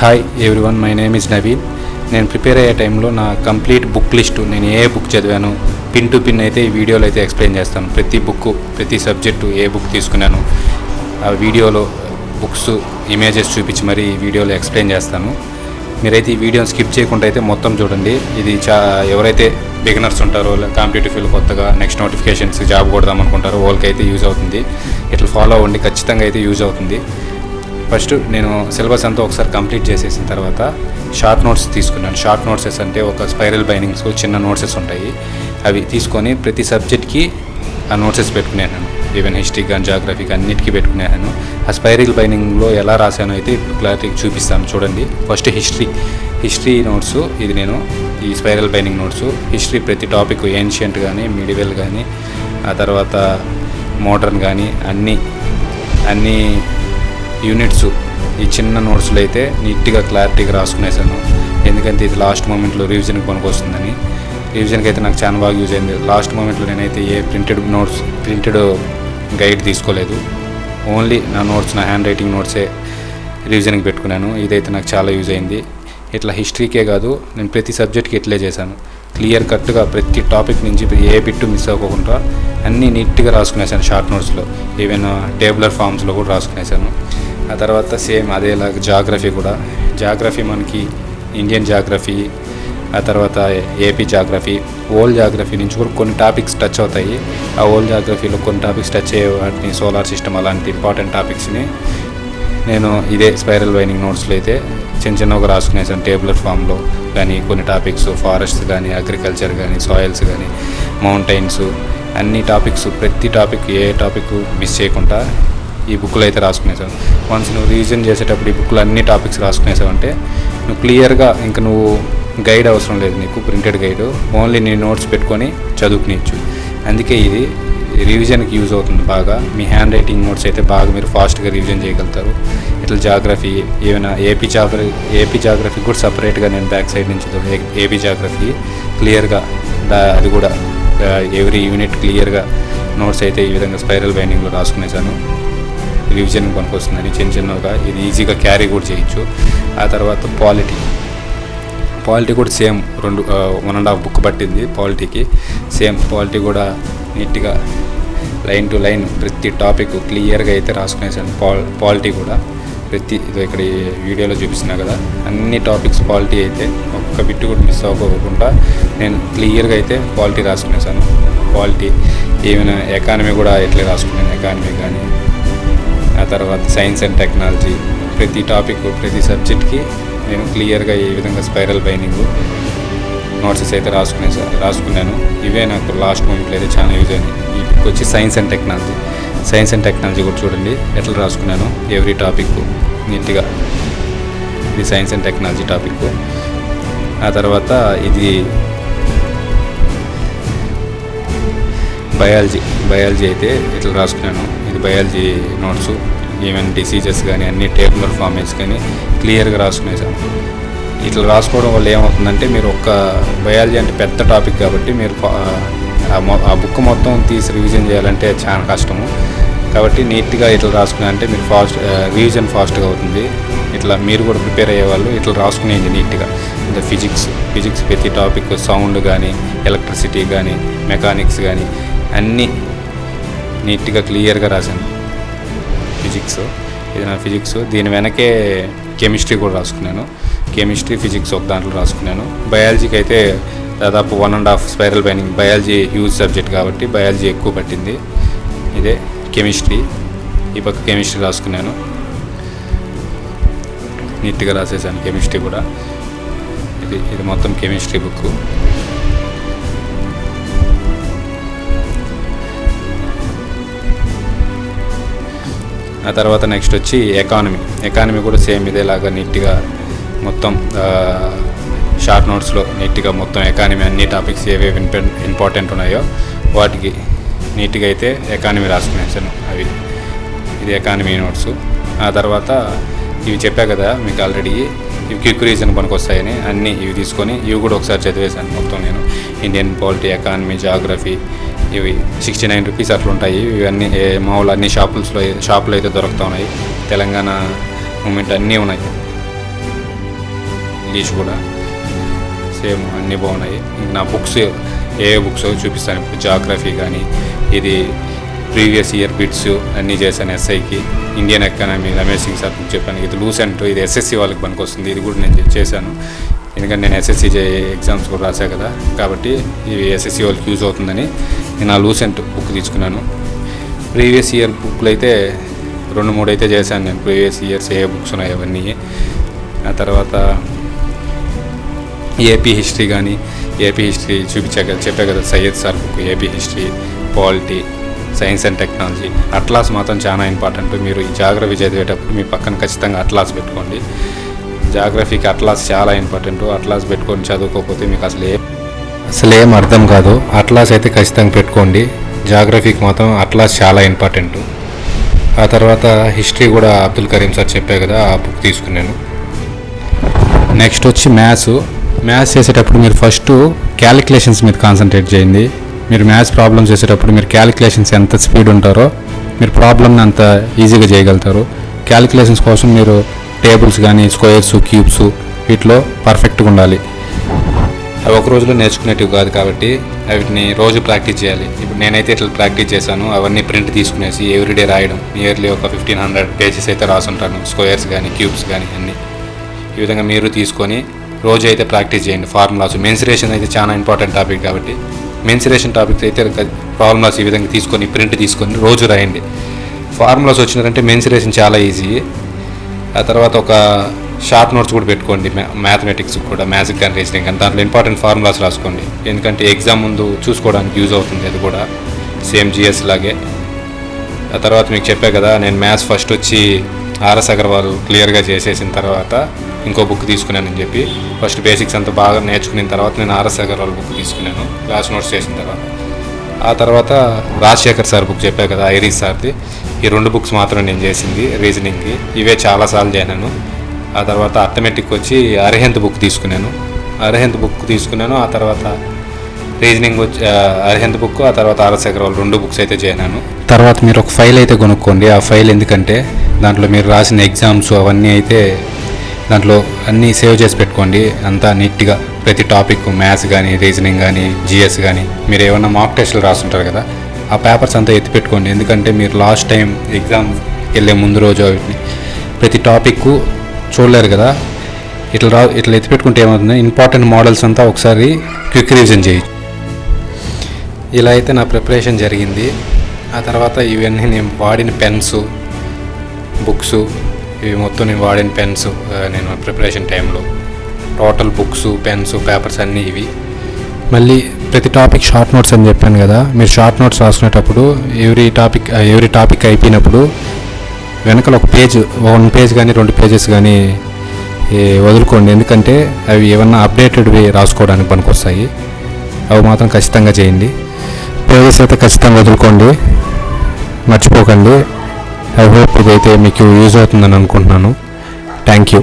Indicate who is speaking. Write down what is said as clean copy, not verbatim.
Speaker 1: Hi everyone, my name is Naveen. నేను prepare అయ్యే టైంలో నా కంప్లీట్ బుక్ లిస్టు, నేను ఏ బుక్ చదివాను పిన్ టు పిన్ అయితే ఈ వీడియోలో అయితే ఎక్స్ప్లెయిన్ చేస్తాను. ప్రతి బుక్, ప్రతి సబ్జెక్టు, ఏ బుక్ తీసుకున్నాను ఆ వీడియోలో బుక్స్ ఇమేజెస్ చూపించి మరీ ఈ వీడియోలో ఎక్స్ప్లెయిన్ చేస్తాను. మీరైతే ఈ వీడియోని స్కిప్ చేయకుండా అయితే మొత్తం చూడండి. ఇది ఎవరైతే బిగినర్స్ ఉంటారో, కాంపిటేటివ్ ఫీల్డ్ కొత్తగా నెక్స్ట్ నోటిఫికేషన్స్ జాబ్ కొడదాం అనుకుంటారో వాళ్ళకైతే యూజ్ అవుతుంది. ఇట్లా ఫాలో అవ్వండి, ఖచ్చితంగా అయితే యూజ్ అవుతుంది. ఫస్ట్ నేను సిలబస్ అంతా ఒకసారి కంప్లీట్ చేసేసిన తర్వాత షార్ట్ నోట్స్ తీసుకున్నాను. షార్ట్ నోట్సెస్ అంటే ఒక స్పైరల్ బైండింగ్స్ చిన్న నోట్సెస్ ఉంటాయి, అవి తీసుకొని ప్రతి సబ్జెక్ట్కి ఆ నోట్సెస్ పెట్టుకునేను. ఈవెన్ హిస్టరీ కానీ జాగ్రఫీ కానీ అన్నిటికీ పెట్టుకునేను. ఆ స్పైరల్ బైండింగ్లో ఎలా రాశానో అయితే క్లారిటీ చూపిస్తాను చూడండి. ఫస్ట్ హిస్టరీ నోట్స్, ఇది నేను ఈ స్పైరల్ బైండింగ్ నోట్స్. హిస్టరీ ప్రతి టాపిక్, ఏన్షియంట్ కానీ మిడివల్ కానీ ఆ తర్వాత మోడర్న్ కానీ అన్ని యూనిట్స్ ఈ చిన్న నోట్స్లో అయితే నీట్గా క్లారిటీగా రాసుకునేసాను. ఎందుకంటే ఇది లాస్ట్ మూమెంట్లో రివిజన్కి పనికొస్తుందని. రివిజన్కి అయితే నాకు చాలా బాగా యూజ్ అయింది. లాస్ట్ మూమెంట్లో నేనైతే ఏ ప్రింటెడ్ గైడ్ తీసుకోలేదు. ఓన్లీ నా నోట్స్, నా హ్యాండ్ రైటింగ్ నోట్సే రివిజన్కి పెట్టుకున్నాను. ఇదైతే నాకు చాలా యూజ్ అయింది. ఇట్లా హిస్టరీకే కాదు, నేను ప్రతి సబ్జెక్ట్కి ఇట్లే చేశాను. క్లియర్ కట్గా ప్రతి టాపిక్ నుంచి ఏ బిట్టు మిస్ అవ్వకుండా అన్నీ నీట్గా రాసుకునేసాను షార్ట్ నోట్స్లో. ఈవెన్ టేబులర్ ఫామ్స్లో కూడా రాసుకునేసాను. ఆ తర్వాత సేమ్ అదేలాగా జాగ్రఫీ మనకి ఇండియన్ జాగ్రఫీ, ఆ తర్వాత ఏపీ జాగ్రఫీ, ఓల్డ్ జాగ్రఫీ నుంచి కూడా కొన్ని టాపిక్స్ టచ్ అవుతాయి. ఆ ఓల్డ్ జాగ్రఫీలో కొన్ని టాపిక్స్ టచ్ అయ్యే వాటిని, సోలార్ సిస్టమ్ అలాంటి ఇంపార్టెంట్ టాపిక్స్ని నేను ఇదే స్పైరల్ బైండింగ్ నోట్స్లో అయితే చిన్నగా రాసుకునేసాను. టేబులర్ ఫామ్లో కానీ కొన్ని టాపిక్స్, ఫారెస్ట్ కానీ, అగ్రికల్చర్ కానీ, సాయిల్స్ కానీ, మౌంటైన్స్, అన్ని టాపిక్స్, ప్రతి టాపిక్ ఏ టాపిక్ మిస్ చేయకుండా ఈ బుక్లో అయితే రాసుకునేసాను. వన్స్ నువ్వు రివిజన్ చేసేటప్పుడు ఈ బుక్లో అన్ని టాపిక్స్ రాసుకునేసావంటే నువ్వు క్లియర్గా ఇంకా నువ్వు గైడ్ అవసరం లేదు, నీకు ప్రింటెడ్ గైడ్, ఓన్లీ నీ నోట్స్ పెట్టుకొని చదువుకునేచ్చు. అందుకే ఇది రివిజన్కి యూజ్ అవుతుంది బాగా. మీ హ్యాండ్ రైటింగ్ నోట్స్ అయితే బాగా మీరు ఫాస్ట్గా రివిజన్ చేయగలుగుతారు. ఇట్లా జాగ్రఫీ, ఏమైనా ఏపీ జాగ్రఫీ కూడా సపరేట్గా నేను బ్యాక్ సైడ్ నుంచి ఏపీ జాగ్రఫీ క్లియర్గా అది కూడా ఎవ్రీ యూనిట్ క్లియర్గా నోట్స్ అయితే ఈ విధంగా స్పైరల్ బైండింగ్లో రాసుకునేసాను. రివిజన్కి పనికొస్తుందని చిన్నగా ఇది ఈజీగా క్యారీ కూడా చేయొచ్చు. ఆ తర్వాత పాలిటీ కూడా సేమ్ 1.5 బుక్ పట్టింది పాలిటీకి. సేమ్ పాలిటీ కూడా నీట్గా లైన్ టు లైన్ ప్రతి టాపిక్ క్లియర్గా అయితే రాసుకునేసాను. పాలిటీ కూడా ప్రతి ఇది ఇక్కడ వీడియోలో చూపిస్తున్నా కదా, అన్ని టాపిక్స్ పాలిటీ అయితే ఒక్క బిట్టు కూడా మిస్ అవ్వకుండా నేను క్లియర్గా అయితే పాలిటీ రాసుకునేసాను. పాలిటీ ఏమైనా ఎకానమీ కూడా ఎట్లా రాసుకున్నాను, ఎకానమీ కానీ. ఆ తర్వాత సైన్స్ అండ్ టెక్నాలజీ, ప్రతి టాపిక్, ప్రతి సబ్జెక్ట్కి నేను క్లియర్గా ఈ విధంగా స్పైరల్ బైండింగ్ నోట్సెస్ అయితే రాసుకున్నాను. ఇవే నాకు లాస్ట్ మూమెంట్లో అయితే చాలా యూజ్ అయింది. ఈ బుక్ వచ్చి సైన్స్ అండ్ టెక్నాలజీ కూడా చూడండి ఎట్లా రాసుకున్నాను. ఎవ్రీ టాపిక్ నీట్గా, ఇది సైన్స్ అండ్ టెక్నాలజీ టాపిక్. ఆ తర్వాత ఇది బయాలజీ అయితే ఇట్లా రాసుకున్నాను. ఇది బయాలజీ నోట్స్. ఈవెన్ డిసీజెస్ కానీ అన్ని టేబులర్ ఫార్మేట్స్ కానీ క్లియర్గా రాసుకునేసాను. ఇట్లా రాసుకోవడం వల్ల ఏమవుతుందంటే, మీరు ఒక్క బయాలజీ అంటే పెద్ద టాపిక్ కాబట్టి మీరు ఆ బుక్ మొత్తం తీసి రివిజన్ చేయాలంటే చాలా కష్టము. కాబట్టి నీట్గా ఇట్లా రాసుకున్నారంటే మీరు రివిజన్ ఫాస్ట్గా అవుతుంది. ఇట్లా మీరు కూడా ప్రిపేర్ అయ్యేవాళ్ళు ఇట్లా రాసుకునేది నీట్గా. ఇంకా ఫిజిక్స్ ప్రతి టాపిక్, సౌండ్ కానీ, ఎలక్ట్రిసిటీ కానీ, మెకానిక్స్ కానీ అన్నీ నీట్గా క్లియర్గా రాశాను. ఇది నా ఫిజిక్స్. దీని వెనకే కెమిస్ట్రీ కూడా రాసుకున్నాను. కెమిస్ట్రీ, ఫిజిక్స్ ఒక దాంట్లో రాసుకున్నాను. బయాలజీకి అయితే దాదాపు 1.5 spiral binding. Biology huge subject కాబట్టి బయాలజీ ఎక్కువ పట్టింది. ఇదే కెమిస్ట్రీ, ఈ పక్క కెమిస్ట్రీ రాసుకున్నాను. నీట్గా రాసేసాను కెమిస్ట్రీ కూడా. ఇది మొత్తం కెమిస్ట్రీ బుక్. ఆ తర్వాత నెక్స్ట్ వచ్చి ఎకానమీ కూడా సేమ్ ఇదేలాగా నీట్గా మొత్తం షార్ట్ నోట్స్లో నీట్గా మొత్తం ఎకానమీ అన్ని టాపిక్స్ ఏవేవి ఇంపార్టెంట్ ఉన్నాయో వాటికి నీట్గా అయితే ఎకానమీ రాసుకునేసాను. ఇది ఎకానమీ నోట్స్. ఆ తర్వాత ఇవి చెప్పా కదా మీకు ఆల్రెడీ, ఇవి క్విక్ రీజన్ పనికొస్తాయని అన్నీ ఇవి తీసుకొని ఇవి కూడా ఒకసారి చదివేశాను మొత్తం నేను. ఇండియన్ పాలిటీ, ఎకానమీ, జాగ్రఫీ, ఇవి 69 రూపీస్ అట్లా ఉంటాయి. ఇవన్నీ మామూలు అన్ని షాపులో అయితే దొరుకుతూ ఉన్నాయి. తెలంగాణ మూమెంట్ అన్నీ ఉన్నాయి. ఇంగ్లీష్ కూడా సేమ్ అన్నీ బాగున్నాయి. నా బుక్స్ ఏ బుక్స్ చూపిస్తాను. ఇప్పుడు జాగ్రఫీ కానీ, ఇది ప్రీవియస్ ఇయర్ బిట్స్ అన్నీ చేశాను. ఎస్ఐకి Indian economy Ramesh Singh sir book చెప్పాను. ఇది లూసెంట్, ఇది ఎస్ఎస్సి వాళ్ళకి పనికొస్తుంది. ఇది కూడా నేను చేశాను, ఎందుకంటే నేను ఎస్ఎస్సి ఎగ్జామ్స్ కూడా రాశాను కదా, కాబట్టి ఇవి ఎస్ఎస్సి వాళ్ళకి యూజ్ అవుతుందని నేను ఆ లూసెంట్ బుక్ తీసుకున్నాను. ప్రీవియస్ ఇయర్ బుక్లు అయితే 2-3 అయితే చేశాను నేను. ప్రీవియస్ ఇయర్స్ ఏ బుక్స్ ఉన్నాయి అవన్నీ. ఆ తర్వాత ఏపీ హిస్టరీ కానీ, ఏపీ హిస్టరీ చెప్పా కదా Syed sir book, AP history, polity, science and technology. Atlas మాత్రం చాలా ఇంపార్టెంట్. మీరు ఈ జాగ్రఫీ చదివేటప్పుడు మీ పక్కన ఖచ్చితంగా అట్లాస్ పెట్టుకోండి. జాగ్రఫీకి అట్లాస్ చాలా ఇంపార్టెంట్. అట్లాస్ పెట్టుకొని చదువుకోకపోతే మీకు అసలు ఏం అర్థం కాదు. అట్లాస్ అయితే ఖచ్చితంగా పెట్టుకోండి. జాగ్రఫీకి మాత్రం అట్లాస్ చాలా ఇంపార్టెంట్. ఆ తర్వాత హిస్టరీ కూడా అబ్దుల్ కరీం సార్ చెప్పే కదా, ఆ బుక్ తీసుకున్నాను. నెక్స్ట్ వచ్చి మ్యాథ్స్ చేసేటప్పుడు మీరు ఫస్ట్ క్యాలిక్యులేషన్స్ మీద కాన్సన్ట్రేట్ చేయండి. మీరు మ్యాథ్స్ ప్రాబ్లమ్స్ చేసేటప్పుడు మీరు క్యాలిక్యులేషన్స్ ఎంత స్పీడ్ ఉంటారో మీరు ప్రాబ్లమ్ని అంత ఈజీగా చేయగలుగుతారు. క్యాలిక్యులేషన్స్ కోసం మీరు టేబుల్స్ కానీ, స్క్వేర్స్, క్యూబ్స్ వీటిలో పర్ఫెక్ట్గా ఉండాలి. అవి ఒక రోజులో నేర్చుకునేటివి కాదు, కాబట్టి వీటిని రోజు ప్రాక్టీస్ చేయాలి. ఇప్పుడు నేనైతే ఇట్లా ప్రాక్టీస్ చేశాను. అవన్నీ ప్రింట్ తీసుకునేసి ఎవ్రీడే రాయడం. నియర్లీ ఒక 1500 పేజెస్ అయితే రాసుంటాను, స్క్వేర్స్ కానీ, క్యూబ్స్ కానీ అన్నీ. ఈ విధంగా మీరు తీసుకొని రోజు అయితే ప్రాక్టీస్ చేయండి. ఫార్ములాస్, మెన్సురేషన్ అయితే చాలా ఇంపార్టెంట్ టాపిక్, కాబట్టి మెన్సురేషన్ టాపిక్స్ అయితే ఫార్ములాస్ ఈ విధంగా తీసుకొని ప్రింట్ తీసుకొని రోజు రాయండి. ఫార్ములాస్ వచ్చినారంటే మెన్సురేషన్ చాలా ఈజీ. ఆ తర్వాత ఒక షార్ట్ నోట్స్ కూడా పెట్టుకోండి. మ్యాథమెటిక్స్ కూడా, మ్యాథ్స్ కానీ, రీజనింగ్ కానీ, దాంట్లో ఇంపార్టెంట్ ఫార్ములాస్ రాసుకోండి. ఎందుకంటే ఎగ్జామ్ ముందు చూసుకోవడానికి యూజ్ అవుతుంది. అది కూడా సేమ్ జిఎస్ లాగే. ఆ తర్వాత మీకు చెప్పా కదా, నేను మ్యాథ్స్ ఫస్ట్ వచ్చి ఆర్ఎస్ అగర్వాల్ క్లియర్గా చేసేసిన తర్వాత ఇంకో బుక్ తీసుకున్నానని చెప్పి, ఫస్ట్ బేసిక్స్ అంతా బాగా నేర్చుకున్న తర్వాత నేను ఆర్ఎస్ అగర్వాల్ బుక్ తీసుకున్నాను క్లాస్ నోట్స్ చేసిన తర్వాత. ఆ తర్వాత రాజశేఖర్ సార్ బుక్ చెప్పా కదా, ఐరిస్ సార్ది. ఈ 2 బుక్స్ మాత్రం నేను చేసింది రీజనింగ్కి. ఇవే చాలాసార్లు చేశాను. ఆ తర్వాత అర్థమెటిక్ వచ్చి అరిహంత్ బుక్ తీసుకున్నాను. ఆ తర్వాత రీజనింగ్ వచ్చి అరిహంత్ బుక్, ఆ తర్వాత ఆర్ఎస్ అగర్వాల్ 2 బుక్స్ అయితే చేశాను. తర్వాత మీరు ఒక ఫైల్ అయితే కొనుక్కోండి. ఆ ఫైల్ ఎందుకంటే దాంట్లో మీరు రాసిన ఎగ్జామ్స్ అవన్నీ అయితే దాంట్లో అన్నీ సేవ్ చేసి పెట్టుకోండి. అంతా నీట్గా ప్రతి టాపిక్, మ్యాథ్స్ కానీ, రీజనింగ్ కానీ, జిఎస్ కానీ, మీరు ఏమన్నా మాక్ టెస్టులు రాస్తుంటారు కదా, ఆ పేపర్స్ అంతా ఎత్తి పెట్టుకోండి. ఎందుకంటే మీరు లాస్ట్ టైం ఎగ్జామ్ వెళ్ళే ముందు రోజు వీటిని ప్రతి టాపిక్ చూడలేరు కదా, ఇట్లా ఎత్తి పెట్టుకుంటే ఏమవుతుంది, ఇంపార్టెంట్ మోడల్స్ అంతా ఒకసారి క్విక్ రివిజన్ చేయొచ్చు. ఇలా అయితే నా ప్రిపరేషన్ జరిగింది. ఆ తర్వాత ఇవన్నీ నేను వాడిన పెన్స్, బుక్స్, ఇవి మొత్తం నేను వాడిన పెన్స్ నేను ప్రిపరేషన్ టైంలో టోటల్ బుక్స్, పెన్స్, పేపర్స్ అన్నీ ఇవి. మళ్ళీ ప్రతి టాపిక్ షార్ట్ నోట్స్ అని చెప్పాను కదా, మీరు షార్ట్ నోట్స్ రాసుకునేటప్పుడు ఎవ్రీ టాపిక్ అయిపోయినప్పుడు వెనకాల ఒక పేజ్, 1 పేజ్ కానీ 2 పేజెస్ కానీ వదులుకోండి. ఎందుకంటే అవి ఏమన్నా అప్డేటెడ్వి రాసుకోవడానికి పనికొస్తాయి. అవి మాత్రం ఖచ్చితంగా చేయండి. పేజెస్ అయితే ఖచ్చితంగా వదులుకోండి, మర్చిపోకండి. ఐ హోప్ ఇదైతే మీకు యూజ్ అవుతుందని అనుకుంటున్నాను. Thank you.